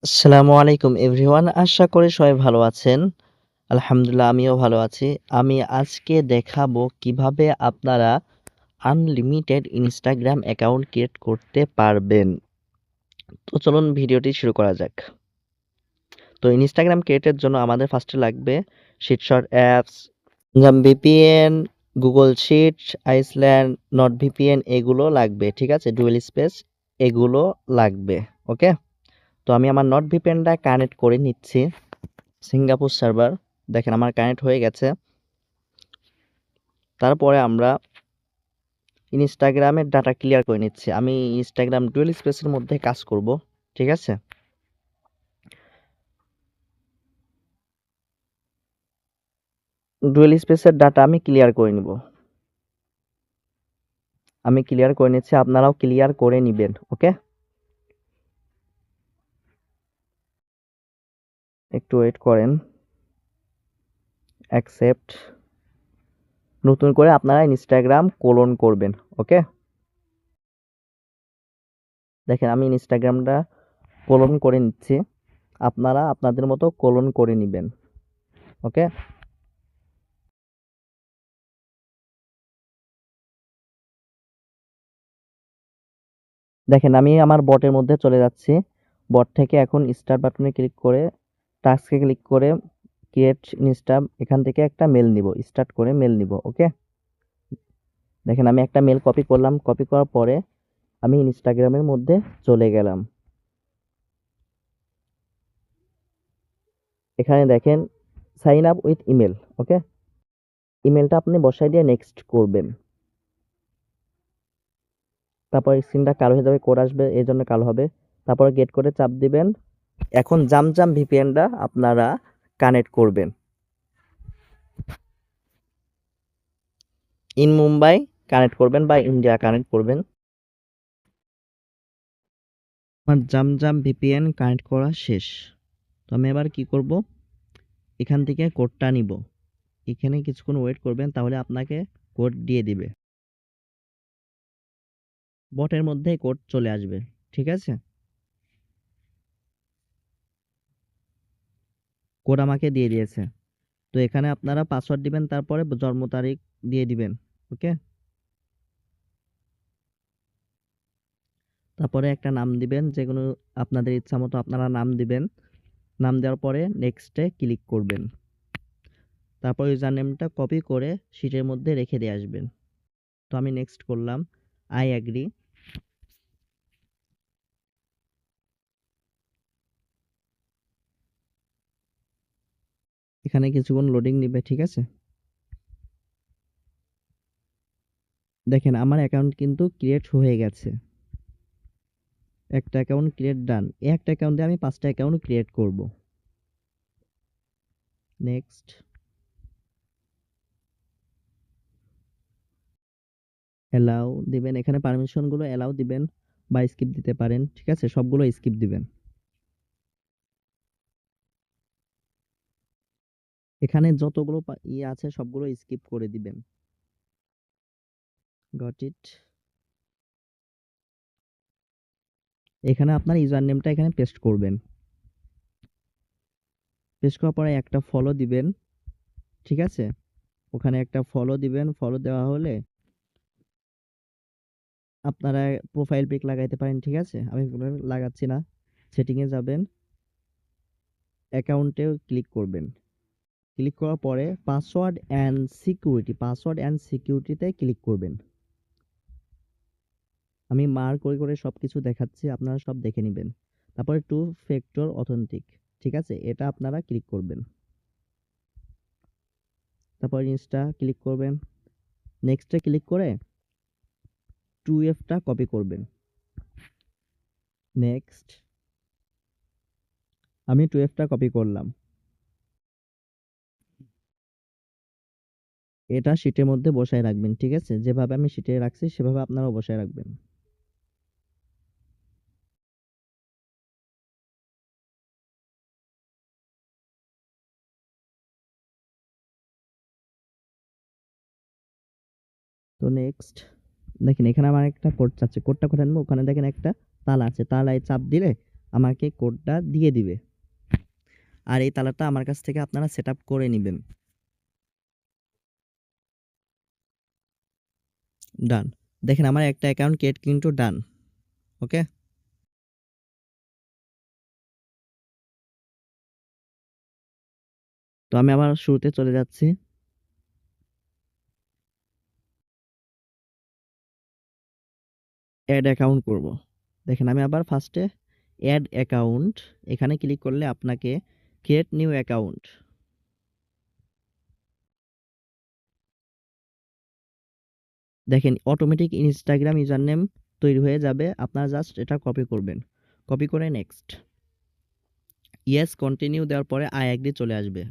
আসসালামু আলাইকুম এভরিওয়ান। আশা করি সবাই ভালো আছেন। আলহামদুলিল্লাহ আমিও ভালো আছি। আমি আজকে দেখাবো কিভাবে আপনারা আনলিমিটেড ইনস্টাগ্রাম অ্যাকাউন্ট ক্রিয়েট করতে পারবেন। তো চলুন ভিডিওটি শুরু করা যাক। তো ইনস্টাগ্রাম ক্রিয়েটের জন্য আমাদের ফার্স্টে লাগবে শিটশট apps, VPN, Google sheet, Iceland, not VPN এগুলো লাগবে। ঠিক আছে? ডুয়েল স্পেস এগুলো লাগবে। ওকে? তো আমি আমার নট ভিপিএনটা কানেক্ট করে নিচ্ছি। সিঙ্গাপুর সার্ভার দেখেন আমার কানেক্ট হয়ে গেছে। তারপরে আমরা ইনস্টাগ্রামের ডাটা ক্লিয়ার করে নিচ্ছি। আমি ইনস্টাগ্রাম ডুয়েল স্পেসের মধ্যে কাজ করব। ঠিক আছে? ডুয়েল স্পেসের ডাটা আমি ক্লিয়ার করে নিব। আমি ক্লিয়ার করে নিচ্ছি, আপনারাও ক্লিয়ার করে নিবেন। ওকে? একটু ওয়েট করেন। অ্যাকসেপ্ট। নতুন করে আপনারা ইনস্টাগ্রাম কোলন করবেন। ওকে? দেখেন আমি ইনস্টাগ্রামটা কোলন করে নিচ্ছি। আপনারা আপনাদের মতো কোলন করে নিবেন। ওকে? দেখেন আমি আমার বটের মধ্যে চলে যাচ্ছি। বট থেকে এখন স্টার্ট বাটনে ক্লিক করে টাস্কে ক্লিক করে ক্রিয়েট ইনস্টা এখান থেকে একটা মেল নিব। স্টার্ট করে মেল নিব। ওকে? দেখেন আমি একটা মেল কপি করলাম। কপি করার পরে আমি ইনস্টাগ্রামের মধ্যে চলে গেলাম। এখানে দেখেন সাইন আপ উইথ ইমেল। ওকে? ইমেলটা আপনি বসাই দিয়ে নেক্সট করবেন। তারপর স্ক্রিনটা কালো হয়ে যাবে, কোড আসবে, এই জন্য কালো হবে। তারপর গেট করে চাপ দিবেন। এখন জাম ভিপিএনটা আপনারা কানেক্ট করবেন। ইন মুম্বাই কানেক্ট করবেন বা ইন্ডিয়া কানেক্ট করবেন। আমার জাম ভিপিএন কানেক্ট করা শেষ। তো আমি এবার কি করব, এখান থেকে কোডটা নিব। এখানে কিছুক্ষণ ওয়েট করবেন, তাহলে আপনাকে কোড দিয়ে দিবে। বটের মধ্যে কোড চলে আসবে। ঠিক আছে? কোড আমাকে দিয়ে দিয়েছে। তো এখানে আপনারা পাসওয়ার্ড দিবেন, তারপরে জন্ম তারিখ দিয়ে দিবেন। ওকে? তারপরে একটা নাম দিবেন, যেকোনো আপনাদের ইচ্ছা মতো আপনারা নাম দিবেন। নাম দেওয়ার পরে নেক্সটে ক্লিক করবেন। তারপর ইউজার নেমটা কপি করে শিটের মধ্যে রেখে দিয়ে আসবেন। তো আমি নেক্সট করলাম। I agree. এখানে কিছুক্ষণ লোডিং নিবে। ঠিক আছে? দেখেন আমার অ্যাকাউন্ট কিন্তু ক্রিয়েট হয়ে গেছে। একটা অ্যাকাউন্ট ক্রিয়েট ডান। এই একটা অ্যাকাউন্ট দিয়ে আমি ৫টা অ্যাকাউন্ট ক্রিয়েট করব। নেক্সট। অ্যালাউ দিবেন। এখানে পারমিশন গুলো অ্যালাউ দিবেন বা স্কিপ দিতে পারেন। ঠিক আছে? সবগুলো স্কিপ দিবেন। এখানে যতগুলো আছে সবগুলো স্কিপ করে দিবেন। Got it. এখানে আপনার ইউজার নেমটা এখানে পেস্ট করবেন। পেস্ট করার পরে একটা ফলো দিবেন। ঠিক আছে? ওখানে একটা ফলো দিবেন। ফলো দেওয়া হলে আপনারা প্রোফাইল পিক লাগাইতে পারেন। ঠিক আছে? আমি লাগাচ্ছি না। সেটিং এ যাবেন, অ্যাকাউন্টে ক্লিক করবেন। ক্লিক করার পরে পাসওয়ার্ড অ্যান্ড সিকিউরিটিতে ক্লিক করবেন। আমি মার করে সবকিছু দেখাচ্ছি, আপনারা সব দেখে নিবেন। তারপরে টু ফ্যাক্টর অথেন্টিক। ঠিক আছে? এটা আপনারা ক্লিক করবেন। তারপর ইনস্টা ক্লিক করবেন। নেক্সটে ক্লিক করে 2F টা কপি করবেন। নেক্সট। আমি 2F টা কপি করলাম। এটা শিটের মধ্যে বসায় রাখবেন। ঠিক আছে? যেভাবে আমি শিটে রাখছি সেভাবে আপনারাও বসায় রাখবেন। তো নেক্সট। দেখেন এখানে আমার একটা কোড চাচ্ছে। কোডটা কোথায় নেবো? ওখানে দেখেন একটা তালা আছে। তালায় চাপ দিলে আমাকে কোডটা দিয়ে দিবে। আর এই তালাটা আমার কাছ থেকে আপনারা সেটআপ করে নিবেন। ডান। দেখেন আমার একটা অ্যাকাউন্ট ক্রিয়েট কিন্তু ডান। ওকে? তো আমি আবার শুরুতে চলে যাচ্ছি। এড অ্যাকাউন্ট করব। দেখেন আমি আবার ফার্স্টে এড অ্যাকাউন্ট এখানে ক্লিক করলে আপনাকে ক্রিয়েট নিউ অ্যাকাউন্ট। দেখেন অটোমেটিক ইনস্টাগ্রাম ইউজার নেম তৈরি হয়ে যাবে। আপনারা জাস্ট এটা কপি করবেন। কপি করে নেক্সট। ইয়েস কন্টিনিউ দেওয়ার পরে আই এগ্রি চলে আসবে।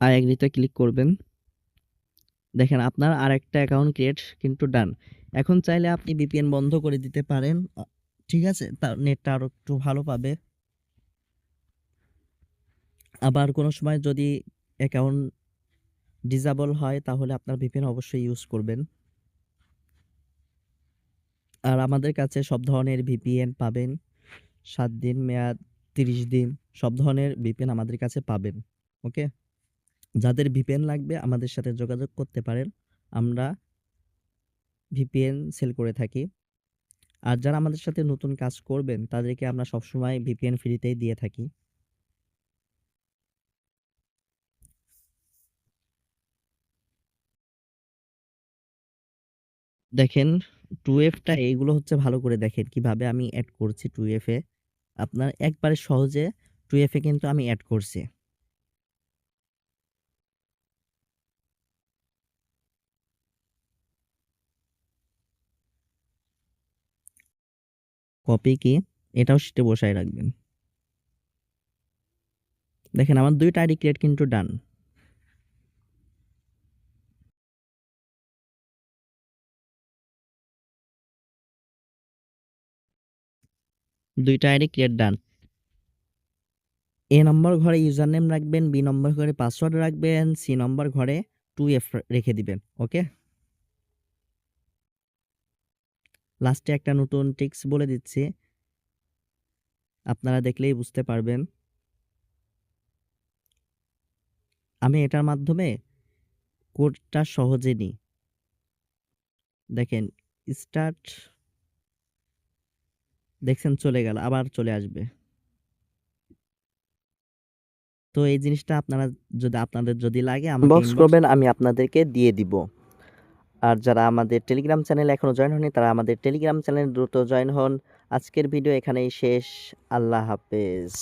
আই এগ্রিতে ক্লিক করবেন। দেখেন আপনার আরেকটা অ্যাকাউন্ট ক্রিয়েট কিন্তু ডান। এখন চাইলে আপনি ভিপিএন বন্ধ করে দিতে পারেন। ঠিক আছে? তার নেটটা আরো একটু ভালো পাবে। আবার কোনো সময় যদি অ্যাকাউন্ট ডিসেবল হয় তাহলে আপনার ভিপিএন অবশ্যই ইউজ করবেন। আর আমাদের কাছে সব ধরনের ভিপিএন পাবেন। ৭ দিন মেয়াদ, ৩০ দিন সব ধরনের ভিপিএন আমাদের কাছে পাবেন। ওকে? যাদের ভিপিএন লাগবে আমাদের সাথে যোগাযোগ করতে পারেন। আমরা ভিপিএন সেল করে থাকি। আর যারা আমাদের সাথে নতুন কাজ করবেন তাদেরকে আমরা সবসময় ভিপিএন ফ্রিতেই দিয়ে থাকি। দেখেন 2F টা এইগুলো হচ্ছে ভালো করে দেখেন কিভাবে আমি এড করছি 2F এ। আপনার একবারে সহজে 2F এ কিন্তু আমি এড করছি। কপি কি? এটাও শিটে বসায় রাখবেন। দেখেন আমার ২ টা আইডি ক্রিয়েট কিন্তু ডান। ২ টা আইডি ক্রিয়েট ডান। এ নম্বর ঘরে ইউজার নেম রাখবেন, বি নম্বর ঘরে পাসওয়ার্ড রাখবেন, সি নম্বর ঘরে 2F রেখে দিবেন। ওকে? লাস্টে একটা নতুন ট্রিক্স বলে দিচ্ছি। আপনারা দেখলেই বুঝতে পারবেন। আমি এটার মাধ্যমে কোডটা সহজে নিই। দেখেন স্টার্ট দেখছেন চলে গেল, আবার চলে আসবে। তো এই জিনিসটা আপনাদের যদি লাগে আমাকে ইনবক্স করবেন, আমি আপনাদেরকে দিয়ে দিব। আর যারা আমাদের টেলিগ্রাম চ্যানেলে এখনো জয়েন হননি তারা আমাদের টেলিগ্রাম চ্যানেলে দ্রুত জয়েন হন। আজকের ভিডিও এখানেই শেষ। আল্লাহ হাফেজ।